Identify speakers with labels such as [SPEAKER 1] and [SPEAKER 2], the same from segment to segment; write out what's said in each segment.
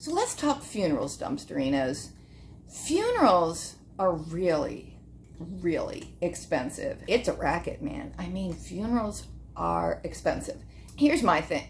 [SPEAKER 1] So let's talk funerals, dumpsterinos. Funerals are really, really expensive. It's a racket, man. I mean, funerals are expensive. Here's my thing.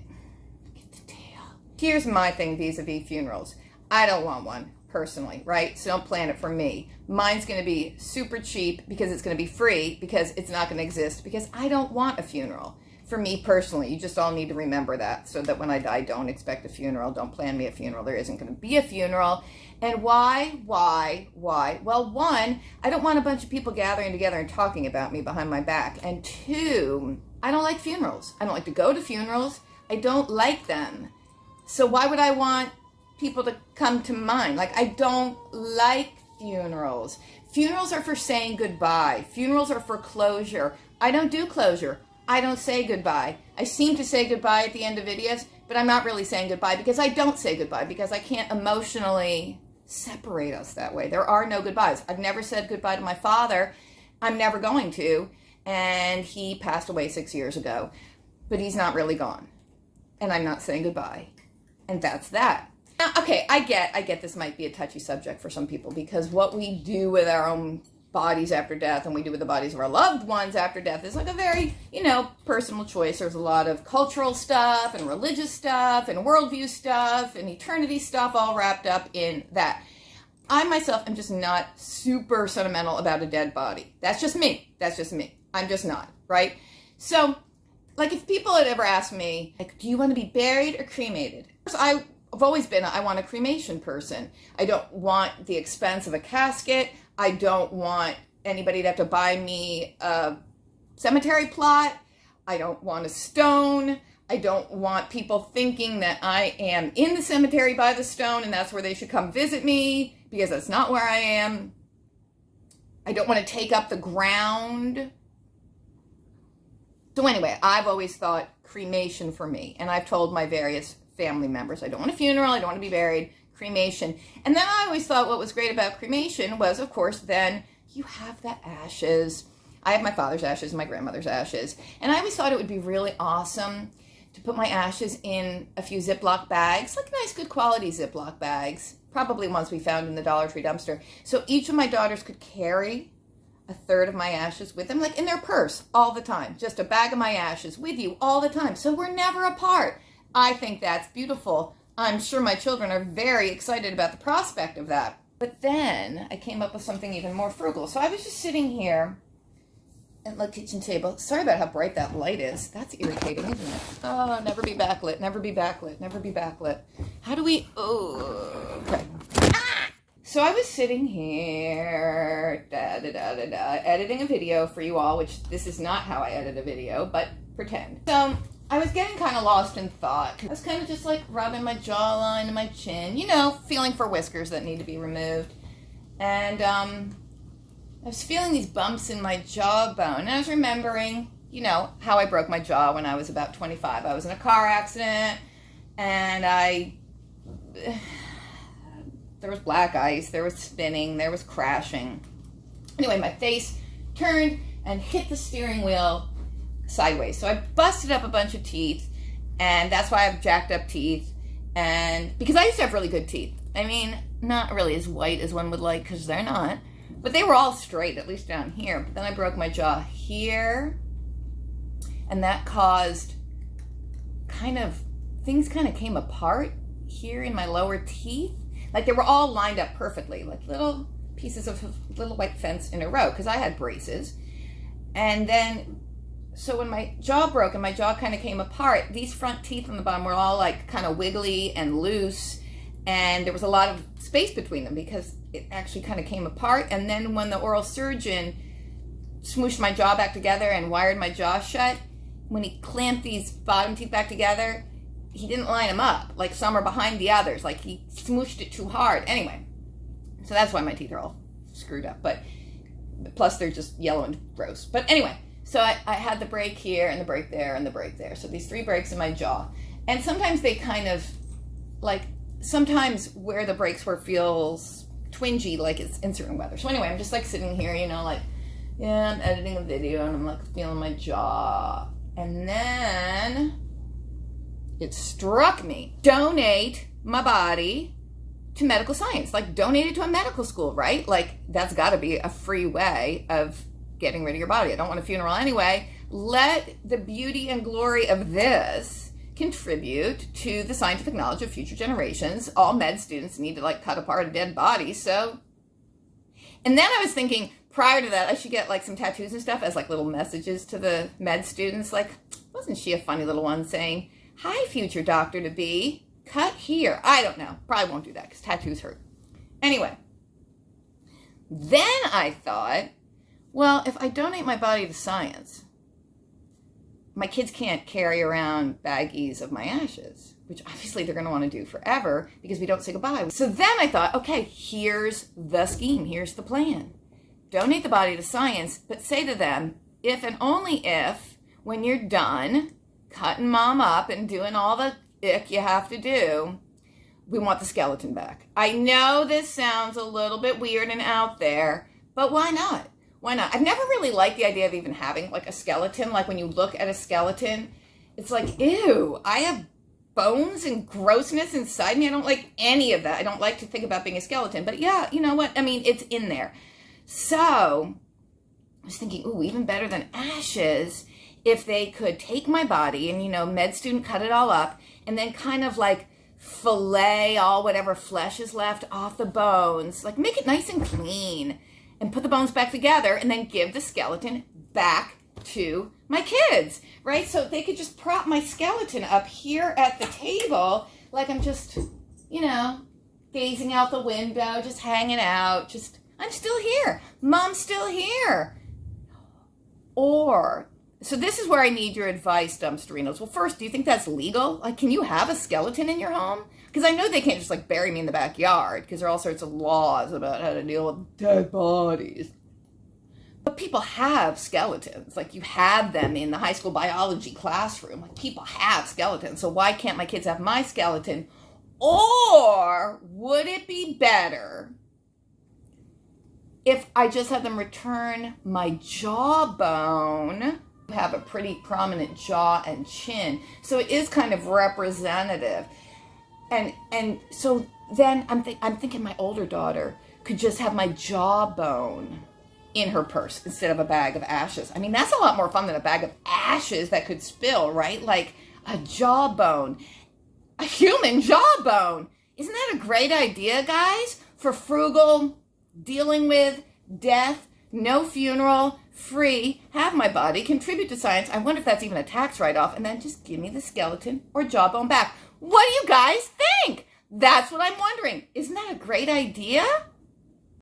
[SPEAKER 1] Get the tail. Here's my thing vis-a-vis funerals. I don't want one, personally, right? So don't plan it for me. Mine's going to be super cheap because it's going to be free, because it's not going to exist, because I don't want a funeral. For me personally, you just all need to remember that, so that when I die, don't expect a funeral. Don't plan me a funeral. There isn't going to be a funeral. And why? Well, one, I don't want a bunch of people gathering together and talking about me behind my back. And two, I don't like funerals. I don't like to go to funerals. I don't like them. So why would I want people to come to mine? Like, I don't like funerals. Funerals are for saying goodbye. Funerals are for closure. I don't do closure. I don't say goodbye. I seem to say goodbye at the end of videos, but I'm not really saying goodbye, because I don't say goodbye, because I can't emotionally separate us that way. There are no goodbyes. I've never said goodbye to my father. I'm never going to. And he passed away 6 years ago, but he's not really gone. And I'm not saying goodbye. And that's that. Now, okay, I get this might be a touchy subject for some people, because what we do with our own bodies after death and we do with the bodies of our loved ones after death is like a very, personal choice. There's a lot of cultural stuff and religious stuff and worldview stuff and eternity stuff all wrapped up in that. I myself am just not super sentimental about a dead body. That's just me. I'm just not, right? So, like, if people had ever asked me, like, do you want to be buried or cremated? I've always been I want a cremation person. I don't want the expense of a casket. I don't want anybody to have to buy me a cemetery plot. I don't want a stone. I don't want people thinking that I am in the cemetery by the stone and that's where they should come visit me, because that's not where I am. I don't want to take up the ground. So anyway, I've always thought cremation for me, and I've told my various family members, I don't want a funeral, I don't want to be buried, cremation. And then I always thought what was great about cremation was, of course, then you have the ashes. I have my father's ashes, my grandmother's ashes. And I always thought it would be really awesome to put my ashes in a few Ziploc bags, like nice, good quality Ziploc bags, probably ones we found in the Dollar Tree dumpster. So each of my daughters could carry a third of my ashes with them, like in their purse all the time. Just a bag of my ashes with you all the time. So we're never apart. I think that's beautiful. I'm sure my children are very excited about the prospect of that. But then I came up with something even more frugal. So I was just sitting here at the kitchen table. Sorry about how bright that light is. That's irritating, isn't it? Oh, never be backlit, never be backlit, never be backlit. How do we, okay. So I was sitting here, editing a video for you all, which this is not how I edit a video, but pretend. So I was getting kind of lost in thought. I was kind of just like rubbing my jawline and my chin, feeling for whiskers that need to be removed. And I was feeling these bumps in my jawbone. And I was remembering, how I broke my jaw when I was about 25. I was in a car accident, and there was black ice, there was spinning, there was crashing. Anyway, my face turned and hit the steering wheel sideways. So I busted up a bunch of teeth, and that's why I have jacked up teeth. And because I used to have really good teeth. I mean, not really as white as one would like, because they're not. But they were all straight, at least down here. But then I broke my jaw here, and that caused things kind of came apart here in my lower teeth. Like they were all lined up perfectly, like little pieces of little white fence in a row, because I had braces. And then, so when my jaw broke and my jaw kind of came apart, these front teeth on the bottom were all like kind of wiggly and loose, and there was a lot of space between them because it actually kind of came apart. And then when the oral surgeon smooshed my jaw back together and wired my jaw shut, when he clamped these bottom teeth back together, he didn't line them up, like some are behind the others, like he smooshed it too hard. Anyway, so that's why my teeth are all screwed up, but plus they're just yellow and gross. But anyway, so I had the break here and the break there and the break there. So these 3 breaks in my jaw. And sometimes they kind of, like, sometimes where the breaks were feels twingy, like it's in certain weather. So anyway, I'm just like sitting here, like, yeah, I'm editing a video and I'm like feeling my jaw. And then it struck me. Donate my body to medical science, like donate it to a medical school, right? Like that's got to be a free way of getting rid of your body. I don't want a funeral anyway. Let the beauty and glory of this contribute to the scientific knowledge of future generations. All med students need to like cut apart a dead body. So, and then I was thinking prior to that, I should get like some tattoos and stuff as like little messages to the med students. Like, wasn't she a funny little one saying, "Hi, future doctor to be, cut here." I don't know. Probably won't do that because tattoos hurt. Anyway, then I thought, well, if I donate my body to science, my kids can't carry around baggies of my ashes, which obviously they're going to want to do forever because we don't say goodbye. So then I thought, okay, here's the scheme. Here's the plan. Donate the body to science, but say to them, if and only if, when you're done cutting mom up and doing all the ick you have to do, we want the skeleton back. I know this sounds a little bit weird and out there, but why not? Why not? I've never really liked the idea of even having like a skeleton. Like when you look at a skeleton, it's like, ew, I have bones and grossness inside me. I don't like any of that. I don't like to think about being a skeleton. But yeah, you know what? I mean, it's in there. So I was thinking, ooh, even better than ashes, if they could take my body and, you know, med student cut it all up and then kind of like fillet all whatever flesh is left off the bones, like make it nice and clean and put the bones back together and then give the skeleton back to my kids, right? So they could just prop my skeleton up here at the table like I'm just, you know, gazing out the window, just hanging out, just, I'm still here. Mom's still here. Or, so this is where I need your advice, dumpsterinos. Well, first, do you think that's legal? Like, can you have a skeleton in your home? Because I know they can't just, like, bury me in the backyard because there are all sorts of laws about how to deal with dead bodies. But people have skeletons. Like, you have them in the high school biology classroom. Like, people have skeletons. So why can't my kids have my skeleton? Or would it be better if I just had them return my jawbone? Have a pretty prominent jaw and chin, so it is kind of representative, and so then I'm thinking my older daughter could just have my jawbone in her purse instead of a bag of ashes. I mean, that's a lot more fun than a bag of ashes that could spill, right? Like a jawbone, a human jawbone. Isn't that a great idea, guys? For frugal, dealing with death, no funeral, free, have my body, contribute to science. I wonder if that's even a tax write-off, and then just give me the skeleton or jawbone back. What do you guys think? That's what I'm wondering. Isn't that a great idea?